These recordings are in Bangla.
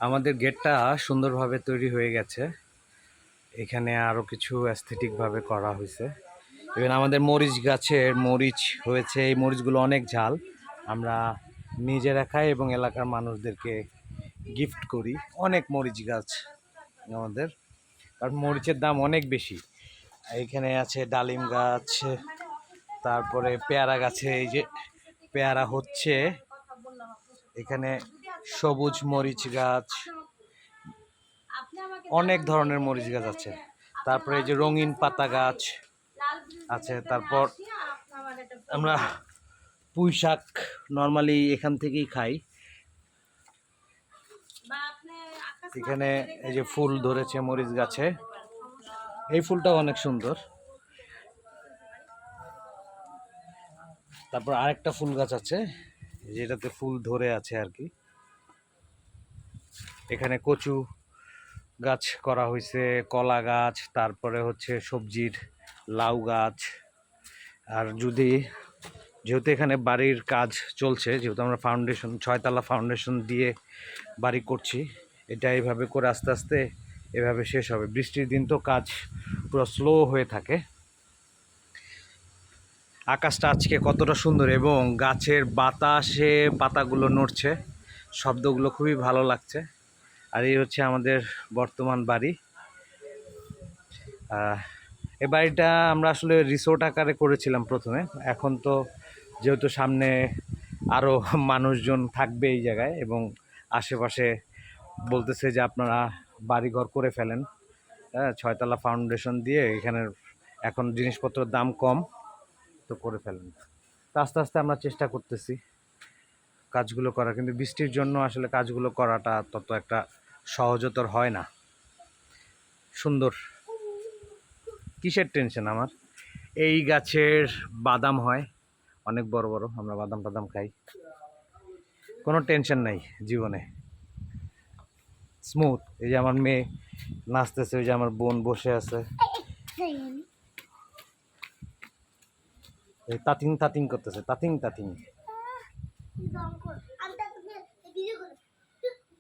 আমাদের গেটটা সুন্দরভাবে তৈরি হয়ে গেছে। এখানে আরও কিছু অ্যাস্থেটিকভাবে করা হয়েছে। ইভেন আমাদের মরিচ গাছের মরিচ হয়েছে, এই মরিচগুলো অনেক ঝাল। আমরা নিজেরা খাই এবং এলাকার মানুষদেরকে গিফট করি। অনেক মরিচ গাছ আমাদের, কারণ মরিচের দাম অনেক বেশি। এখানে আছে ডালিম গাছ, তারপরে পেয়ারা গাছে এই যে পেয়ারা হচ্ছে, এখানে সবুজ মরিচ গাছ, অনেক ধরনের মরিচ গাছ আছে। তারপরে এই যে রঙিন পাতা গাছ আছে। তারপর আমরা পুঁই শাক নর্মালি এখান থেকেই খাই। এখানে এই যে ফুল ধরেছে মরিচ গাছে, এই ফুলটাও অনেক সুন্দর। তারপর আরেকটা ফুল গাছ আছে যেটাতে ফুল ধরে আছে আর কি। এখানে কচু গাছ করা হয়েছে, কলা গাছ, তারপরে হচ্ছে সবজির লাউ গাছ। আর যেহেতু এখানে বাড়ির কাজ চলছে, যেহেতু আমরা ফাউন্ডেশন 6 তলা ফাউন্ডেশন দিয়ে বাড়ি করছি, এটা এইভাবে করে আস্তে আস্তে এভাবে শেষ হবে। বৃষ্টির দিন তো কাজ পুরো স্লো হয়ে থাকে। আকাশটা আজকে কতটা সুন্দর এবং গাছের বাতাসে পাতাগুলো নড়ছে, শব্দগুলো খুবই ভালো লাগছে। আর এই হচ্ছে আমাদের বর্তমান বাড়ি। এই বাড়িটা আমরা আসলে রিসোর্ট আকারে করেছিলাম প্রথমে। এখন তো যেহেতু সামনে আরও মানুষজন থাকবে এই জায়গায় এবং আশেপাশে বলতেছে যে আপনারা বাড়িঘর করে ফেলেন, হ্যাঁ, 6 তলা ফাউন্ডেশন দিয়ে এখানে এখন জিনিসপত্রের দাম কম, তো করে ফেলেন। তো আস্তে আস্তে আমরা চেষ্টা করতেছি কাজগুলো করার, কিন্তু বৃষ্টির জন্য আসলে কাজগুলো করাটা তত একটা সহজতর হয় না। সুন্দর, কিসের টেনশন আমার? এই গাছের বাদাম হয় অনেক বড় বড়, আমরা বাদাম টাদাম খাই, কোনো টেনশন নাই জীবনে, স্মুথ। এই যে আমার মেয়ে নাচতেছে, ওই যে আমার বোন বসে আছে, তাতিং তাতিং করতেছে, তাতিং তাতিং।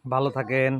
ভালো থাকেন।